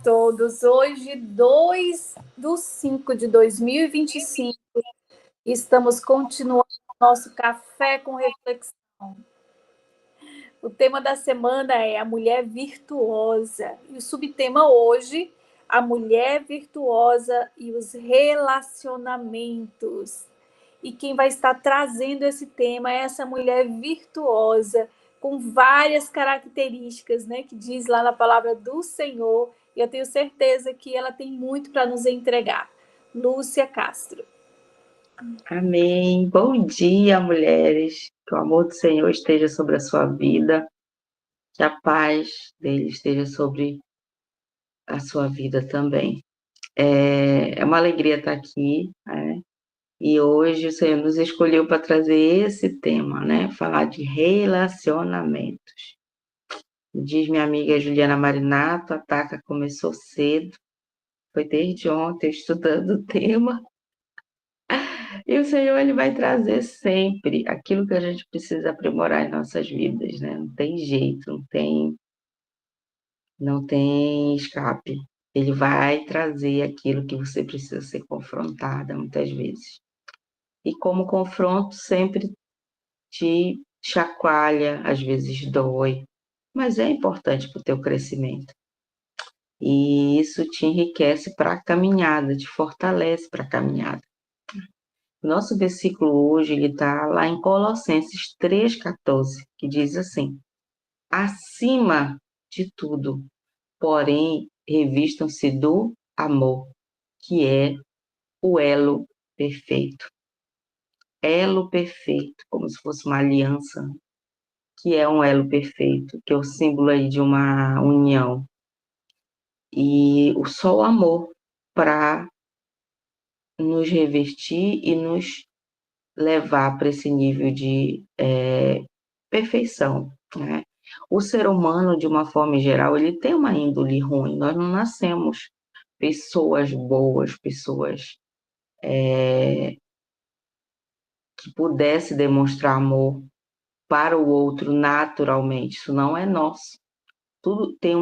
todos. Hoje, 2/5/2025, estamos continuando nosso café com reflexão. O tema da semana é a mulher virtuosa. E o subtema hoje, a mulher virtuosa e os relacionamentos. E quem vai estar trazendo esse tema é essa mulher virtuosa, com várias características, né, que diz lá na palavra do Senhor, e eu tenho certeza que ela tem muito para nos entregar. Lúcia Castro. Amém. Bom dia, mulheres. Que o amor do Senhor esteja sobre a sua vida, que a paz dele esteja sobre a sua vida também. É uma alegria estar aqui, né? E hoje o Senhor nos escolheu para trazer esse tema, né? Falar de relacionamentos. Diz minha amiga Juliana Marinato, a Taca começou cedo, foi desde ontem estudando o tema. E o Senhor, ele vai trazer sempre aquilo que a gente precisa aprimorar em nossas vidas, né? Não tem jeito, não tem escape. Ele vai trazer aquilo que você precisa ser confrontada muitas vezes. E como confronto sempre te chacoalha, às vezes dói, mas é importante para o teu crescimento. E isso te enriquece para a caminhada, te fortalece para a caminhada. O nosso versículo hoje ele está lá em Colossenses 3,14, que diz assim: acima de tudo, porém, revistam-se do amor, que é o elo perfeito. Elo perfeito, como se fosse uma aliança, que é um elo perfeito, que é o símbolo aí de uma união. E só o amor para nos revestir e nos levar para esse nível de perfeição, né? O ser humano, de uma forma geral, ele tem uma índole ruim. Nós não nascemos pessoas boas, pessoas que pudesse demonstrar amor para o outro naturalmente. Isso não é nosso. Tudo tem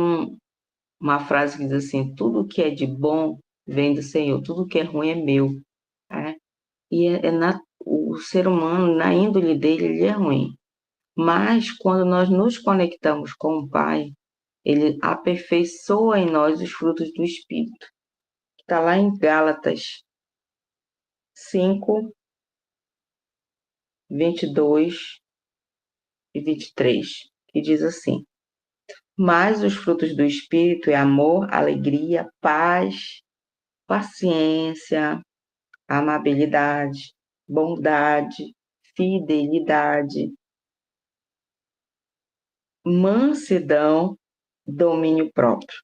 uma frase que diz assim: tudo que é de bom vem do Senhor, tudo que é ruim é meu, né? E o ser humano, na índole dele, ele é ruim. Mas quando nós nos conectamos com o Pai, ele aperfeiçoa em nós os frutos do Espírito. Está lá em Gálatas 5, 22 e 23, que diz assim: mas os frutos do Espírito é amor, alegria, paz, paciência, amabilidade, bondade, fidelidade, mansidão, domínio próprio.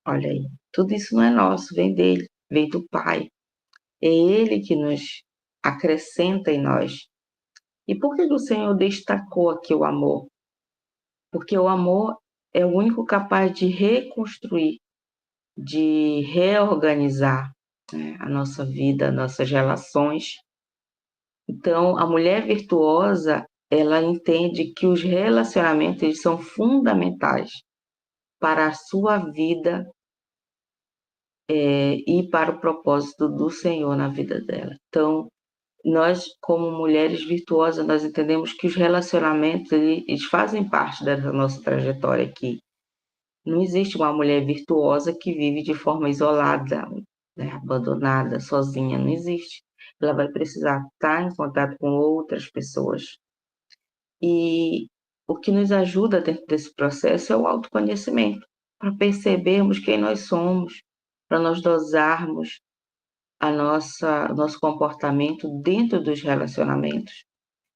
Olha aí, tudo isso não é nosso, vem dele, vem do Pai. É ele que nos acrescenta em nós. E por que o Senhor destacou aqui o amor? Porque o amor é o único capaz de reconstruir, de reorganizar, né, a nossa vida, nossas relações. Então, a mulher virtuosa, ela entende que os relacionamentos eles são fundamentais para a sua vida e para o propósito do Senhor na vida dela. Então, nós, como mulheres virtuosas, nós entendemos que os relacionamentos eles fazem parte da nossa trajetória aqui. Não existe uma mulher virtuosa que vive de forma isolada, né, abandonada, sozinha, não existe. Ela vai precisar estar em contato com outras pessoas. E o que nos ajuda dentro desse processo é o autoconhecimento, para percebermos quem nós somos, para nós dosarmos nosso comportamento dentro dos relacionamentos.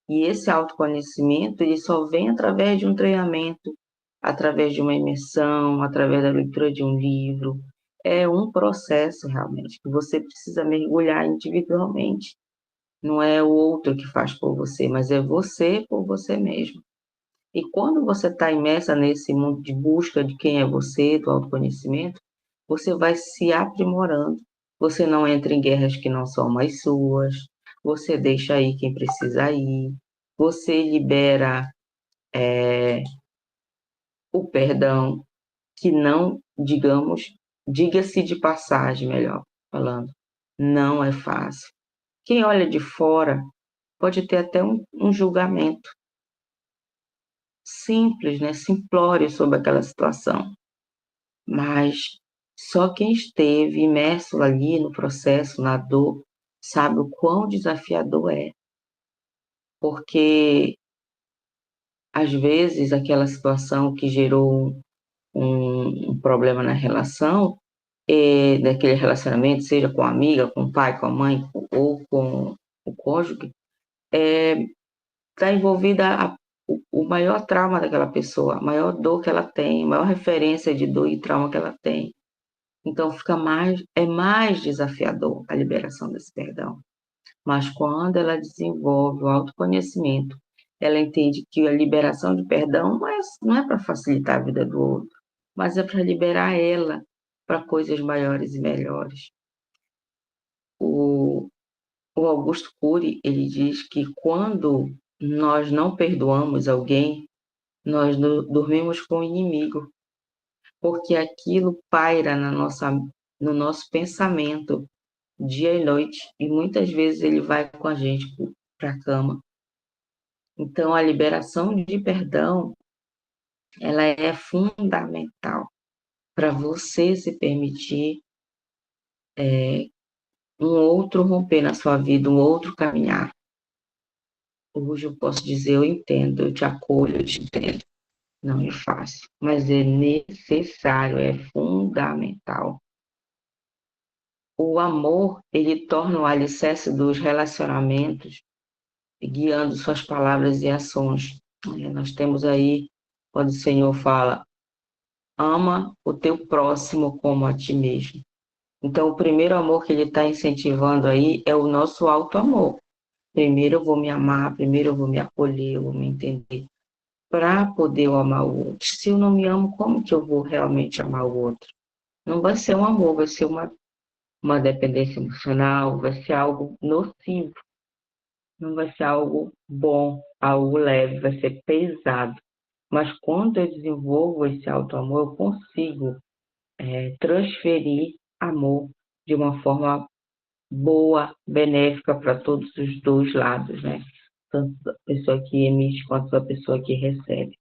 E esse autoconhecimento ele só vem através de um treinamento, através de uma imersão, através da leitura de um livro. É um processo realmente que você precisa mergulhar individualmente. Não é o outro que faz por você, mas é você por você mesmo. E quando você está imersa nesse mundo de busca de quem é você, do autoconhecimento, você vai se aprimorando. Você não entra em guerras que não são mais suas, você deixa aí quem precisa ir, você libera o perdão, que não, digamos, diga-se de passagem, melhor falando, não é fácil. Quem olha de fora pode ter até um julgamento simples, né, simplório sobre aquela situação, mas só quem esteve imerso ali no processo, na dor, sabe o quão desafiador é, porque às vezes aquela situação que gerou um problema na relação, daquele relacionamento, seja com a amiga, com o pai, com a mãe ou com o cônjuge, está envolvida o maior trauma daquela pessoa, a maior dor que ela tem, a maior referência de dor e trauma que ela tem. Então é mais desafiador a liberação desse perdão. Mas quando ela desenvolve o autoconhecimento, ela entende que a liberação de perdão não é para facilitar a vida do outro, mas é para liberar ela para coisas maiores e melhores. O, o Augusto Cury, ele diz que quando nós não perdoamos alguém, nós dormimos com o inimigo, porque aquilo paira no nosso pensamento dia e noite, e muitas vezes ele vai com a gente para a cama. Então, a liberação de perdão, ela é fundamental para você se permitir um outro romper na sua vida, um outro caminhar. Hoje eu posso dizer, eu entendo, eu te acolho, eu te entendo. Não é fácil, mas é necessário, é fundamental. O amor, ele torna o alicerce dos relacionamentos, guiando suas palavras e ações. Nós temos aí, quando o Senhor fala, ama o teu próximo como a ti mesmo. Então, o primeiro amor que ele está incentivando aí é o nosso auto-amor. Primeiro eu vou me amar, primeiro eu vou me acolher, eu vou me entender, para poder eu amar o outro. Se eu não me amo, como que eu vou realmente amar o outro? Não vai ser um amor, vai ser uma dependência emocional, vai ser algo nocivo, não vai ser algo bom, algo leve, vai ser pesado. Mas quando eu desenvolvo esse auto-amor, eu consigo transferir amor de uma forma boa, benéfica para todos os dois lados, né? Tanto a pessoa que emite quanto a pessoa que recebe.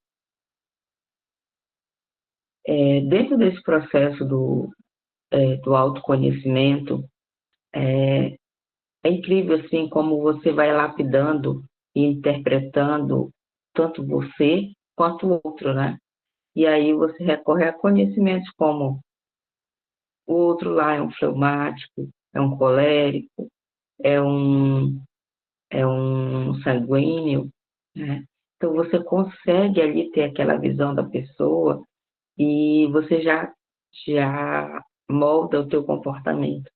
Dentro desse processo do autoconhecimento, é incrível assim como você vai lapidando e interpretando tanto você quanto o outro, né? E aí você recorre a conhecimentos como o outro lá é um fleumático, é um colérico, é um, é um sanguíneo, né? Então você consegue ali ter aquela visão da pessoa e você já molda o teu comportamento.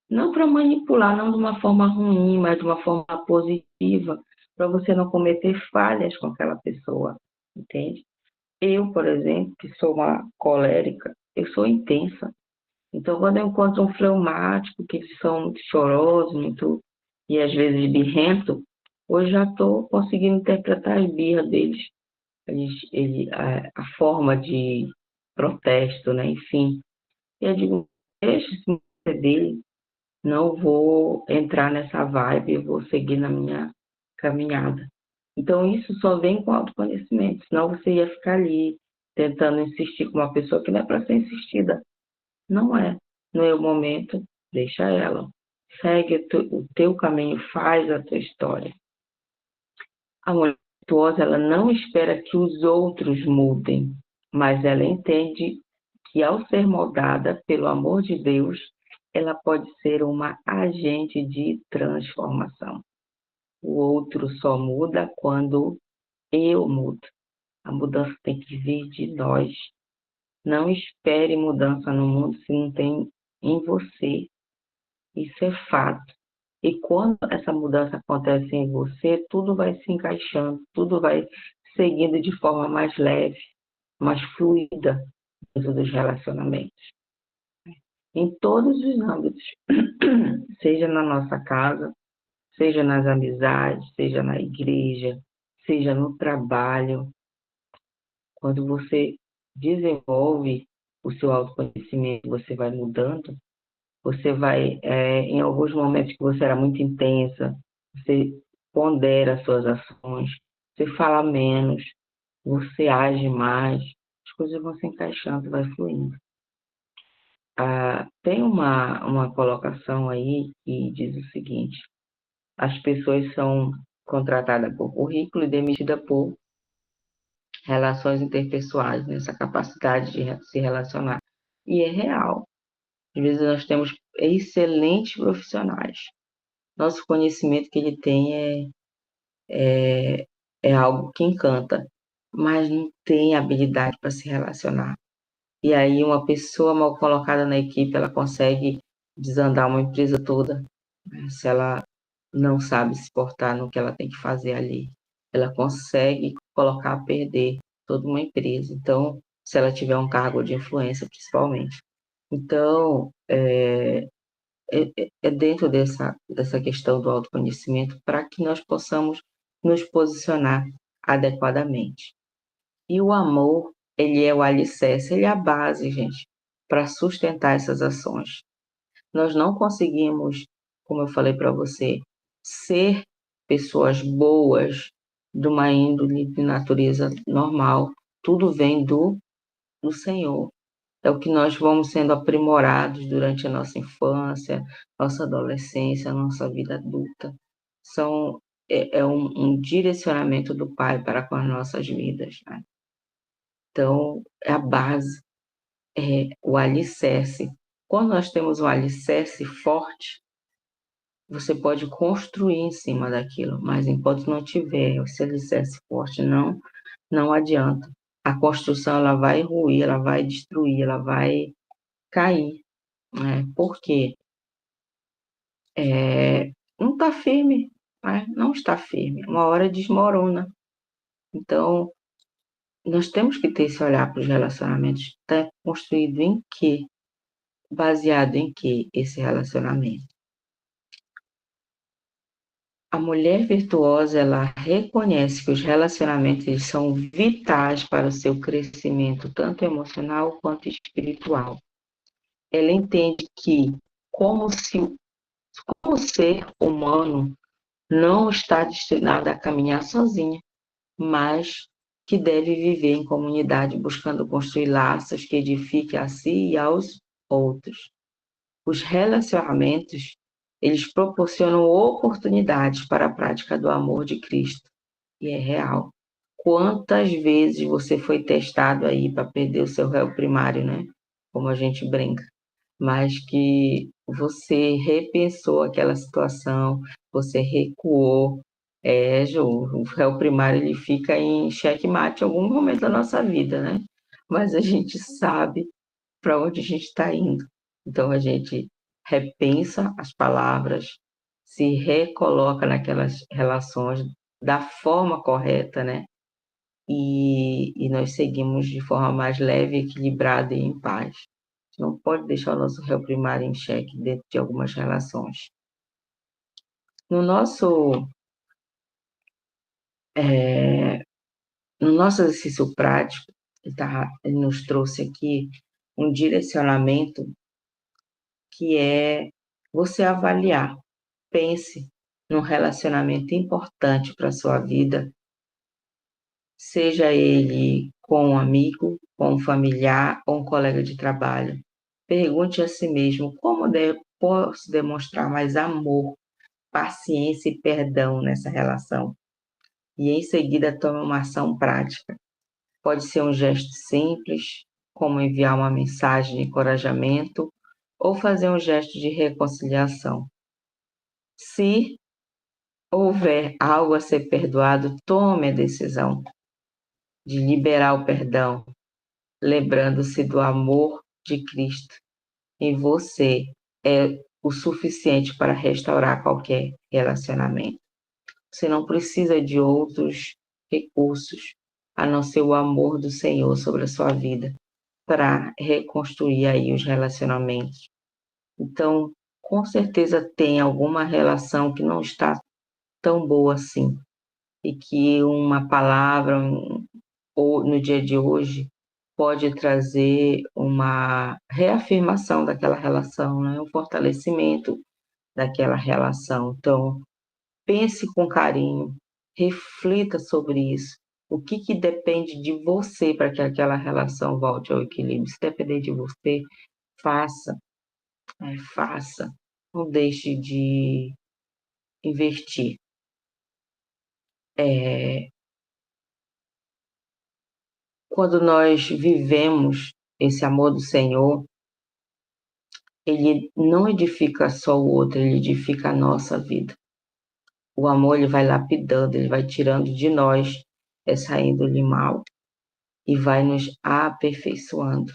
Não para manipular, não de uma forma ruim, mas de uma forma positiva, para você não cometer falhas com aquela pessoa, entende? Eu, por exemplo, que sou uma colérica, eu sou intensa. Então, quando eu encontro um fleumático, que eles são muito chorosos, muito, e às vezes birrento, hoje já estou conseguindo interpretar as birras deles, a forma de protesto, né? Enfim. E eu digo, deixa esse dele, não vou entrar nessa vibe, vou seguir na minha caminhada. Então, isso só vem com autoconhecimento, senão você ia ficar ali tentando insistir com uma pessoa que não é para ser insistida. Não é. Não é o momento, deixa ela. Segue o teu caminho, faz a tua história. A mulher virtuosa, ela não espera que os outros mudem, mas ela entende que ao ser moldada pelo amor de Deus, ela pode ser uma agente de transformação. O outro só muda quando eu mudo. A mudança tem que vir de nós. Não espere mudança no mundo se não tem em você. Isso é fato. E quando essa mudança acontece em você, tudo vai se encaixando, tudo vai seguindo de forma mais leve, mais fluida dentro dos relacionamentos. Em todos os âmbitos, seja na nossa casa, seja nas amizades, seja na igreja, seja no trabalho. Quando você desenvolve o seu autoconhecimento, você vai mudando, você vai, em alguns momentos que você era muito intensa, você pondera as suas ações, você fala menos, você age mais, as coisas vão se encaixando, vai fluindo. Tem uma colocação aí que diz o seguinte: as pessoas são contratadas por currículo e demitidas por relações interpessoais, nessa capacidade de se relacionar. E é real. Às vezes nós temos excelentes profissionais. Nosso conhecimento que ele tem é algo que encanta, mas não tem habilidade para se relacionar. E aí uma pessoa mal colocada na equipe, ela consegue desandar uma empresa toda, né? Se ela não sabe se portar no que ela tem que fazer ali, ela consegue colocar a perder toda uma empresa. Então, se ela tiver um cargo de influência, principalmente. Então, é dentro dessa questão do autoconhecimento para que nós possamos nos posicionar adequadamente. E o amor, ele é o alicerce, ele é a base, gente, para sustentar essas ações. Nós não conseguimos, como eu falei para você, ser pessoas boas de uma índole de natureza normal. Tudo vem do Senhor. É o que nós vamos sendo aprimorados durante a nossa infância, nossa adolescência, nossa vida adulta. É um direcionamento do Pai para com as nossas vidas, né? Então, é a base, é o alicerce. Quando nós temos um alicerce forte, você pode construir em cima daquilo, mas enquanto não tiver esse alicerce forte, não adianta. A construção ela vai ruir, ela vai destruir, ela vai cair, né? Porque não está firme, né? Não está firme. Uma hora desmorona. Então, nós temos que ter esse olhar para os relacionamentos. Está construído em quê? Baseado em quê esse relacionamento? A mulher virtuosa, ela reconhece que os relacionamentos eles são vitais para o seu crescimento, tanto emocional quanto espiritual. Ela entende que, como se como ser humano não está destinado a caminhar sozinha, mas que deve viver em comunidade, buscando construir laços que edifiquem a si e aos outros. Os relacionamentos, eles proporcionam oportunidades para a prática do amor de Cristo. E é real. Quantas vezes você foi testado aí para perder o seu réu primário, né? Como a gente brinca. Mas que você repensou aquela situação, você recuou. Ju, o réu primário ele fica em xeque-mate em algum momento da nossa vida, né? Mas a gente sabe para onde a gente está indo. Então a gente repensa as palavras, se recoloca naquelas relações da forma correta, né? E nós seguimos de forma mais leve, equilibrada e em paz. A gente não pode deixar o nosso réu primário em xeque dentro de algumas relações. No nosso, é, no nosso exercício prático, ele nos trouxe aqui um direcionamento que é você avaliar. Pense num relacionamento importante para a sua vida, seja ele com um amigo, com um familiar ou um colega de trabalho. Pergunte a si mesmo como posso demonstrar mais amor, paciência e perdão nessa relação. E em seguida tome uma ação prática. Pode ser um gesto simples, como enviar uma mensagem de encorajamento ou fazer um gesto de reconciliação. Se houver algo a ser perdoado, tome a decisão de liberar o perdão, lembrando-se do amor de Cristo em você é o suficiente para restaurar qualquer relacionamento. Você não precisa de outros recursos a não ser o amor do Senhor sobre a sua vida para reconstruir aí os relacionamentos. Então, com certeza tem alguma relação que não está tão boa assim e que uma palavra ou no dia de hoje pode trazer uma reafirmação daquela relação, né? Um fortalecimento daquela relação. Então, pense com carinho, reflita sobre isso. O que que depende de você para que aquela relação volte ao equilíbrio? Se depender de você, faça, faça. Não deixe de investir. Quando nós vivemos esse amor do Senhor, ele não edifica só o outro, ele edifica a nossa vida. O amor, ele vai lapidando, ele vai tirando de nós essa índole mal e vai nos aperfeiçoando.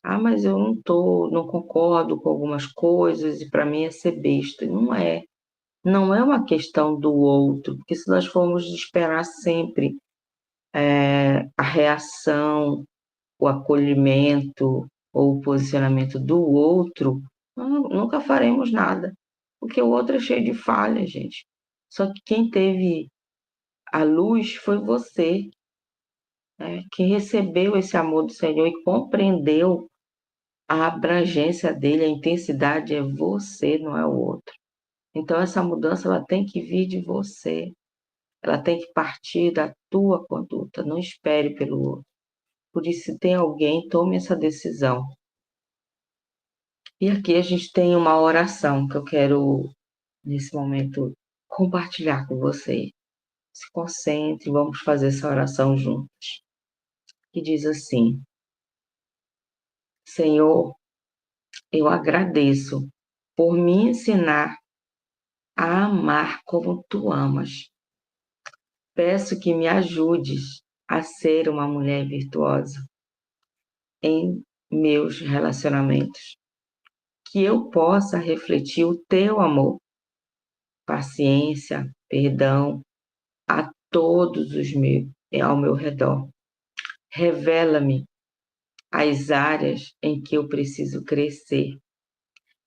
Ah, mas eu não concordo com algumas coisas e para mim é ser besta. Não é. Não é uma questão do outro, porque se nós formos esperar sempre a reação, o acolhimento ou o posicionamento do outro, nunca faremos nada, porque o outro é cheio de falhas, gente. Só que quem teve a luz foi você, né? Quem recebeu esse amor do Senhor e compreendeu a abrangência dele, a intensidade é você, não é o outro. Então essa mudança ela tem que vir de você, ela tem que partir da tua conduta, não espere pelo outro. Por isso, se tem alguém, tome essa decisão. E aqui a gente tem uma oração que eu quero, nesse momento, compartilhar com você. Se concentre, vamos fazer essa oração juntos. Que diz assim: Senhor, eu agradeço por me ensinar a amar como tu amas. Peço que me ajudes a ser uma mulher virtuosa em meus relacionamentos. Que eu possa refletir o teu amor, paciência, perdão a todos os meus ao meu redor. Revela-me as áreas em que eu preciso crescer,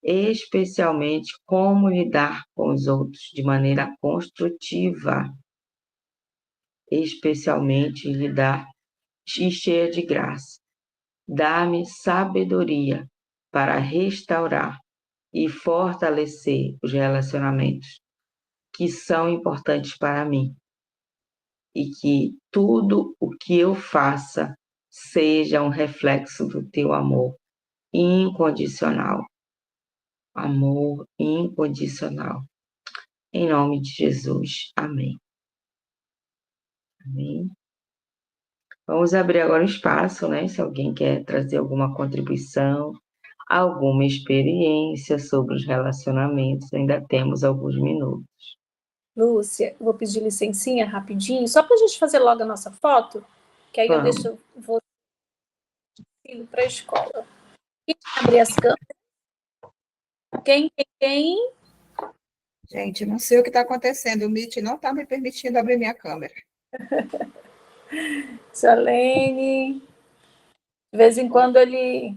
especialmente como lidar com os outros de maneira construtiva, especialmente lidar e cheia de graça. Dá-me sabedoria para restaurar e fortalecer os relacionamentos que são importantes para mim e que tudo o que eu faça seja um reflexo do teu amor incondicional. Amor incondicional. Em nome de Jesus. Amém. Amém. Vamos abrir agora o espaço, né? Se alguém quer trazer alguma contribuição, alguma experiência sobre os relacionamentos, ainda temos alguns minutos. Lúcia, vou pedir licencinha rapidinho, só para a gente fazer logo a nossa foto, que aí eu deixo você indo para a escola. E abrir as câmeras. Quem? Gente, não sei o que está acontecendo. O Meet não está me permitindo abrir minha câmera. Solene. De vez em quando ele...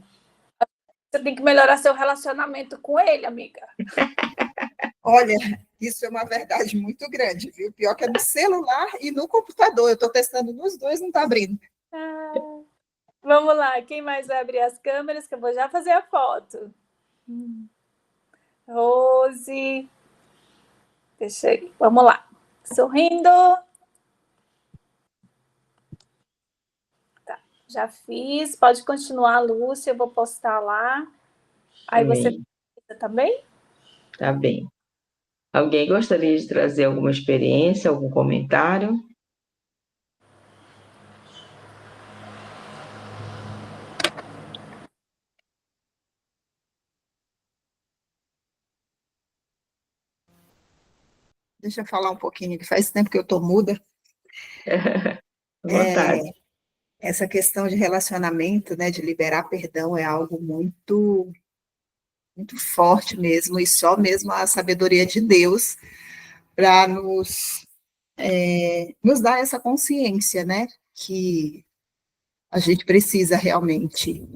Você tem que melhorar seu relacionamento com ele, amiga. Olha, isso é uma verdade muito grande, viu? Pior que é no celular e no computador. Eu estou testando nos dois, não está abrindo. Vamos lá, quem mais vai abrir as câmeras? Que eu vou já fazer a foto. Rose. Deixa aí. Vamos lá. Sorrindo. Tá, já fiz. Pode continuar, Lúcia. Eu vou postar lá. Aí Amém. Você tá bem? Tá bem. Alguém gostaria de trazer alguma experiência, algum comentário? Deixa eu falar um pouquinho, que faz tempo que eu estou muda. Vontade. Essa questão de relacionamento, né, de liberar perdão, é algo muito, muito forte mesmo, e só mesmo a sabedoria de Deus para nos dar essa consciência, né, que a gente precisa realmente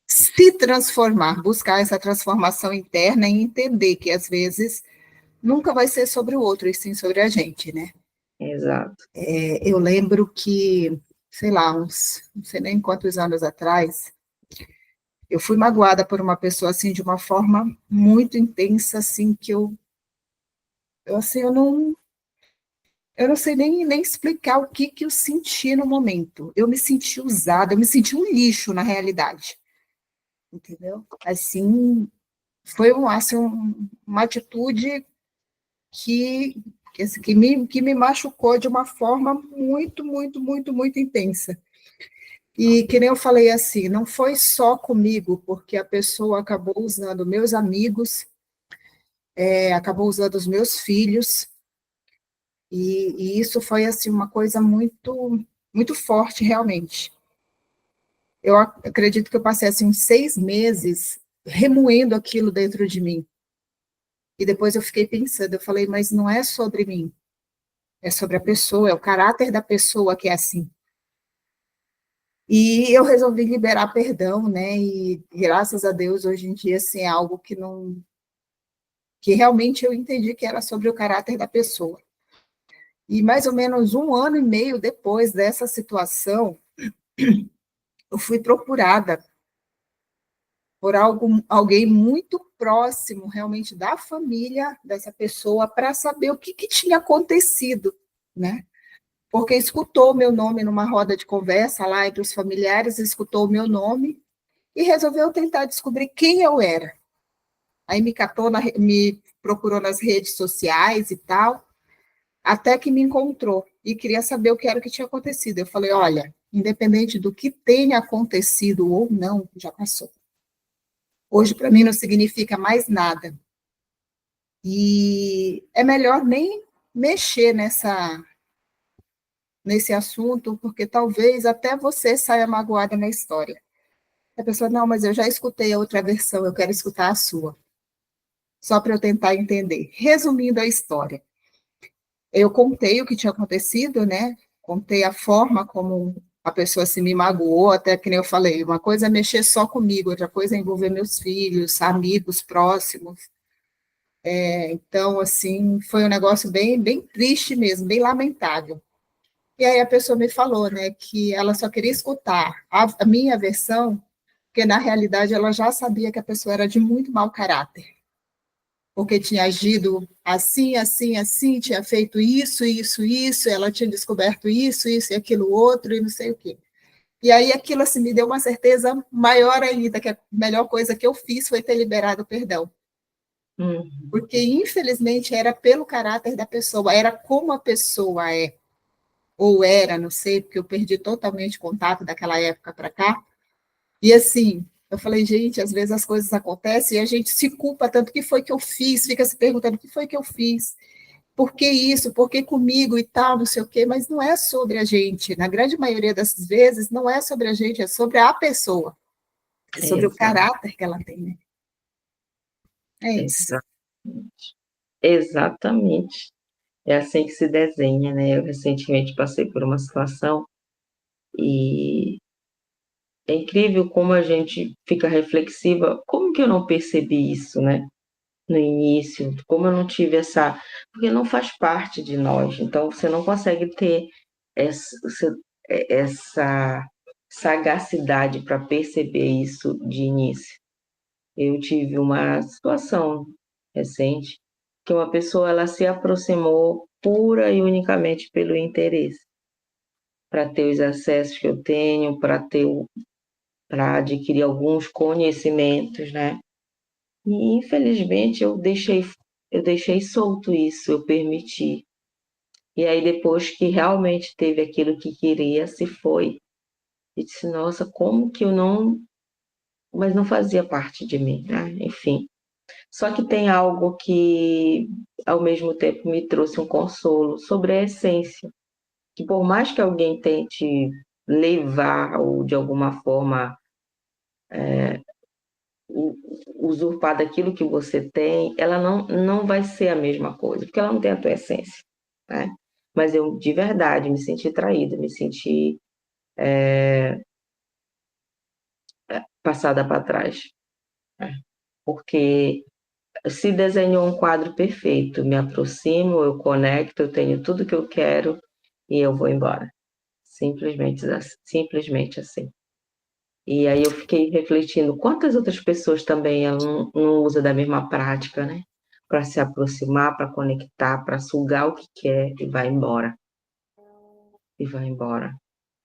se transformar, buscar essa transformação interna e entender que, às vezes, nunca vai ser sobre o outro, e sim sobre a gente, né? Exato. Eu lembro que sei lá, uns, não sei nem quantos anos atrás, eu fui magoada por uma pessoa, assim, de uma forma muito intensa, assim, que assim, eu não sei nem explicar o que eu senti no momento. Eu me senti usada, eu me senti um lixo, na realidade, entendeu? Assim, foi assim, uma atitude que, que me machucou de uma forma muito, muito, muito, muito intensa. E que nem eu falei assim, não foi só comigo, porque a pessoa acabou usando meus amigos, acabou usando os meus filhos, e isso foi assim uma coisa muito, muito forte, realmente. Eu acredito que eu passei assim uns 6 meses remoendo aquilo dentro de mim. E depois eu fiquei pensando, eu falei, mas não é sobre mim, é sobre a pessoa, é o caráter da pessoa que é assim. E eu resolvi liberar perdão, né? E graças a Deus, hoje em dia, assim, é algo que não, que realmente eu entendi que era sobre o caráter da pessoa. E mais ou menos 1 ano e meio depois dessa situação, eu fui procurada por alguém muito próximo, realmente, da família dessa pessoa, para saber o que tinha acontecido, né? Porque escutou o meu nome numa roda de conversa lá entre os familiares, escutou o meu nome e resolveu tentar descobrir quem eu era. Aí me catou, me procurou nas redes sociais e tal, até que me encontrou e queria saber o que era que tinha acontecido. Eu falei, olha, independente do que tenha acontecido ou não, já passou. Hoje, para mim, não significa mais nada. E é melhor nem mexer nesse assunto, porque talvez até você saia magoada na história. A pessoa, não, mas eu já escutei a outra versão, eu quero escutar a sua. Só para eu tentar entender. Resumindo a história, eu contei o que tinha acontecido, né? Contei a forma como a pessoa se me magoou, até que nem eu falei, uma coisa é mexer só comigo, outra coisa é envolver meus filhos, amigos próximos. Então, assim, foi um negócio bem, bem triste mesmo, bem lamentável. E aí a pessoa me falou, né, que ela só queria escutar a minha versão, porque na realidade ela já sabia que a pessoa era de muito mau caráter, porque tinha agido assim, assim, assim, tinha feito isso, isso, isso, ela tinha descoberto isso e aquilo outro, e não sei o quê. E aí aquilo assim, me deu uma certeza maior ainda, que a melhor coisa que eu fiz foi ter liberado o perdão. Porque, infelizmente, era pelo caráter da pessoa, era como a pessoa é, ou era, não sei, porque eu perdi totalmente o contato daquela época para cá. E assim, eu falei, gente, às vezes as coisas acontecem e a gente se culpa tanto, o que foi que eu fiz? Fica se perguntando, o que foi que eu fiz? Por que isso? Por que comigo e tal, não sei o quê? Mas não é sobre a gente. Na grande maioria das vezes, não é sobre a gente, é sobre a pessoa. É sobre o caráter que ela tem, né? É isso. Exatamente. É assim que se desenha, né? Eu recentemente passei por uma situação e é incrível como a gente fica reflexiva. Como que eu não percebi isso, né? No início, como eu não tive essa. Porque não faz parte de nós, então você não consegue ter essa sagacidade para perceber isso de início. Eu tive uma situação recente que uma pessoa ela se aproximou pura e unicamente pelo interesse, para ter os acessos que eu tenho, para adquirir alguns conhecimentos, né? E infelizmente eu deixei solto isso, eu permiti. E aí depois que realmente teve aquilo que queria, se foi. E disse, nossa, como que eu não, mas não fazia parte de mim, né? Enfim. Só que tem algo que ao mesmo tempo me trouxe um consolo sobre a essência, que por mais que alguém tente levar ou de alguma forma usurpar daquilo que você tem, ela não vai ser a mesma coisa, porque ela não tem a tua essência, né? Mas eu, de verdade, me senti traída, me senti passada para trás, né? Porque se desenhou um quadro perfeito, me aproximo, eu conecto, eu tenho tudo que eu quero e eu vou embora. simplesmente assim. E aí eu fiquei refletindo quantas outras pessoas também ela não usa da mesma prática, né? Para se aproximar, para conectar, para sugar o que quer e vai embora. E vai embora.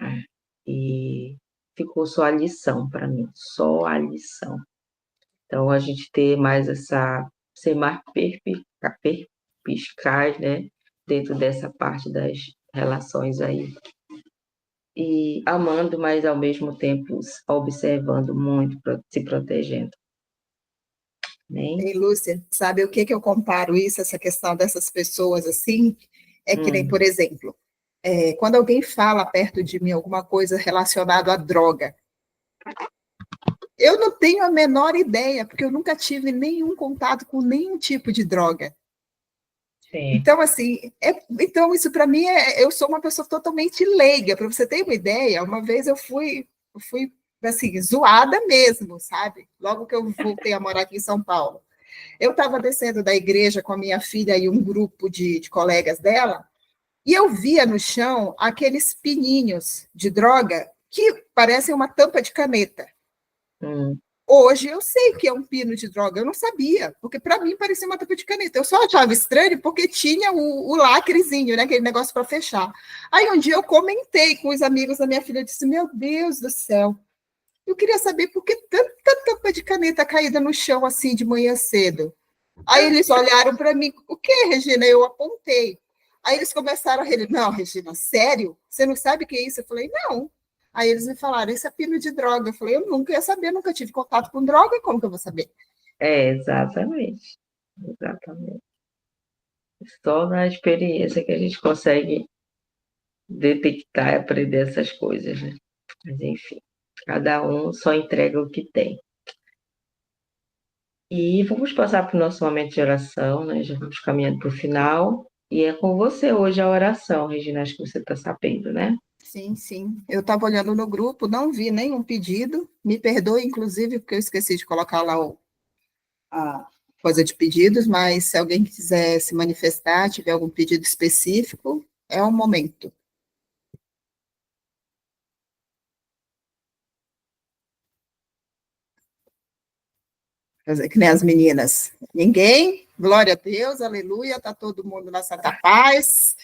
É. E ficou só a lição para mim, só a lição. Então a gente ter mais ser mais perspicaz, né? Dentro dessa parte das relações aí. E amando, mas ao mesmo tempo observando muito, se protegendo. Né? Ei, Lúcia, sabe o que eu comparo isso, essa questão dessas pessoas assim? É que nem, por exemplo, quando alguém fala perto de mim alguma coisa relacionada à droga, eu não tenho a menor ideia, porque eu nunca tive nenhum contato com nenhum tipo de droga. Sim. Então, assim, então isso para mim eu sou uma pessoa totalmente leiga. Para você ter uma ideia, uma vez eu fui assim, zoada mesmo, sabe? Logo que eu voltei a morar aqui em São Paulo. Eu estava descendo da igreja com a minha filha e um grupo de colegas dela, e eu via no chão aqueles pininhos de droga que parecem uma tampa de caneta. Hoje eu sei que é um pino de droga, eu não sabia, porque para mim parecia uma tampa de caneta. Eu só achava estranho porque tinha o lacrezinho, né, aquele negócio para fechar. Aí um dia eu comentei com os amigos da minha filha, eu disse, meu Deus do céu, eu queria saber por que tanta tampa de caneta caída no chão assim de manhã cedo. Aí eles olharam para mim, o que, Regina? Eu apontei. Aí eles começaram a rir. Não, Regina, sério? Você não sabe o que é isso? Eu falei, não. Aí eles me falaram, isso é pino de droga. Eu falei, eu nunca ia saber, nunca tive contato com droga, como que eu vou saber? Exatamente. Só na experiência que a gente consegue detectar e aprender essas coisas, né? Mas enfim, cada um só entrega o que tem. E vamos passar para o nosso momento de oração, né? Já vamos caminhando para o final. E é com você hoje a oração, Regina, acho que você está sabendo, né? Sim, sim. Eu estava olhando no grupo, não vi nenhum pedido. Me perdoe, inclusive, porque eu esqueci de colocar lá a coisa de pedidos, mas se alguém quiser se manifestar, tiver algum pedido específico, é o momento. Fazer que nem as meninas. Ninguém, glória a Deus, aleluia, está todo mundo na santa paz.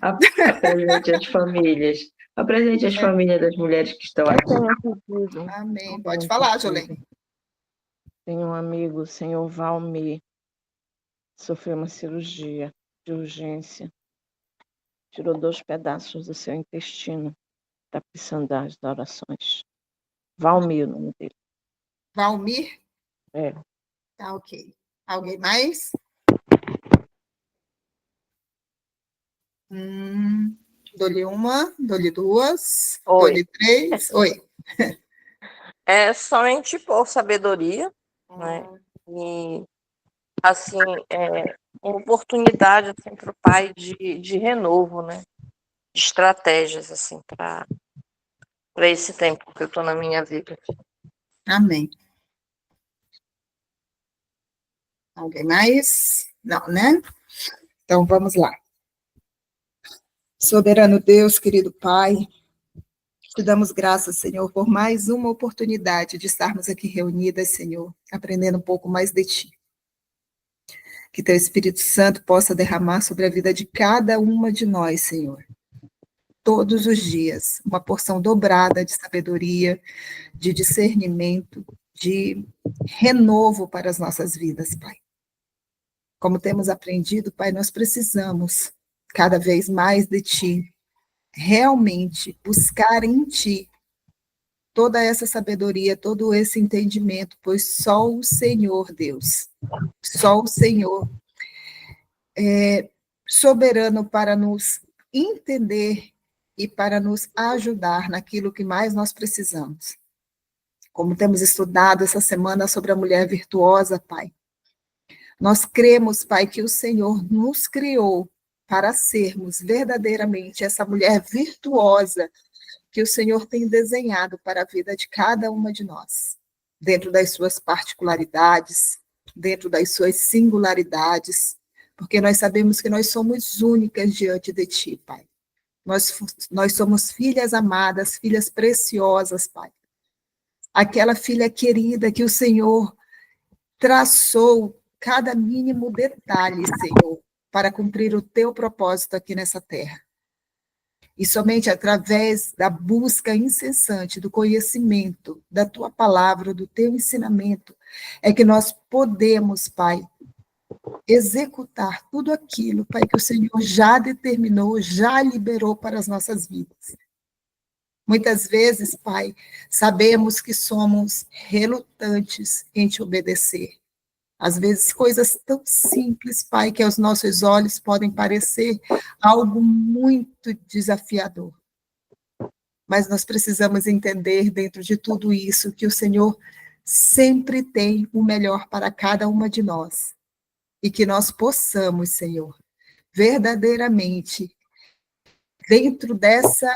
Apresente as famílias. Apresente as famílias das mulheres que estão aqui. Amém. Pode falar, Jolene. Tem um amigo, senhor Valmir, sofreu uma cirurgia de urgência. Tirou 2 pedaços do seu intestino. Está precisando das orações. Valmir, o nome dele. Valmir? É. Tá, ok. Alguém mais? Dou-lhe uma, dou-lhe duas, dou-lhe 3. Oi. É somente por sabedoria, né? E, assim, uma oportunidade assim, para o pai de renovo, né? De estratégias, assim, para esse tempo que eu estou na minha vida. Amém. Alguém mais? Não, né? Então, vamos lá. Soberano Deus, querido Pai, te damos graças, Senhor, por mais uma oportunidade de estarmos aqui reunidas, Senhor, aprendendo um pouco mais de Ti. Que Teu Espírito Santo possa derramar sobre a vida de cada uma de nós, Senhor. Todos os dias, uma porção dobrada de sabedoria, de discernimento, de renovo para as nossas vidas, Pai. Como temos aprendido, Pai, nós precisamos cada vez mais de Ti, realmente buscar em Ti toda essa sabedoria, todo esse entendimento, pois só o Senhor, Deus, só o Senhor é soberano para nos entender e para nos ajudar naquilo que mais nós precisamos. Como temos estudado essa semana sobre a mulher virtuosa, Pai, nós cremos, Pai, que o Senhor nos criou para sermos verdadeiramente essa mulher virtuosa que o Senhor tem desenhado para a vida de cada uma de nós, dentro das suas particularidades, dentro das suas singularidades, porque nós sabemos que nós somos únicas diante de Ti, Pai. Nós somos filhas amadas, filhas preciosas, Pai. Aquela filha querida que o Senhor traçou cada mínimo detalhe, Senhor, para cumprir o teu propósito aqui nessa terra. E somente através da busca incessante do conhecimento da tua palavra, do teu ensinamento, é que nós podemos, Pai, executar tudo aquilo, Pai, que o Senhor já determinou, já liberou para as nossas vidas. Muitas vezes, Pai, sabemos que somos relutantes em te obedecer. Às vezes, coisas tão simples, Pai, que aos nossos olhos podem parecer algo muito desafiador. Mas nós precisamos entender, dentro de tudo isso, que o Senhor sempre tem o melhor para cada uma de nós. E que nós possamos, Senhor, verdadeiramente, dentro dessa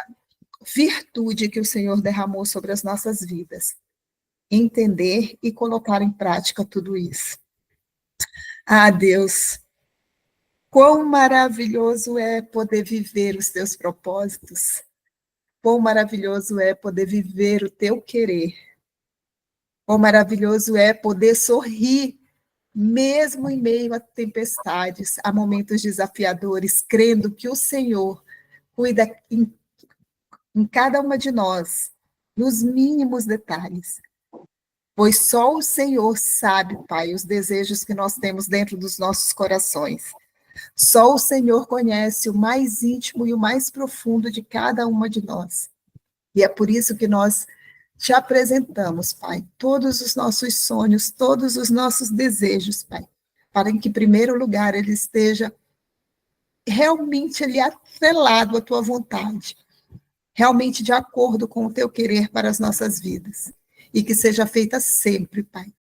virtude que o Senhor derramou sobre as nossas vidas, entender e colocar em prática tudo isso. Ah, Deus, quão maravilhoso é poder viver os teus propósitos, quão maravilhoso é poder viver o teu querer, quão maravilhoso é poder sorrir, mesmo em meio a tempestades, a momentos desafiadores, crendo que o Senhor cuida em cada uma de nós, nos mínimos detalhes. Pois só o Senhor sabe, Pai, os desejos que nós temos dentro dos nossos corações. Só o Senhor conhece o mais íntimo e o mais profundo de cada uma de nós. E é por isso que nós te apresentamos, Pai, todos os nossos sonhos, todos os nossos desejos, Pai, para que, em primeiro lugar, ele esteja realmente ali atrelado à tua vontade, realmente de acordo com o teu querer para as nossas vidas. E que seja feita sempre, Pai,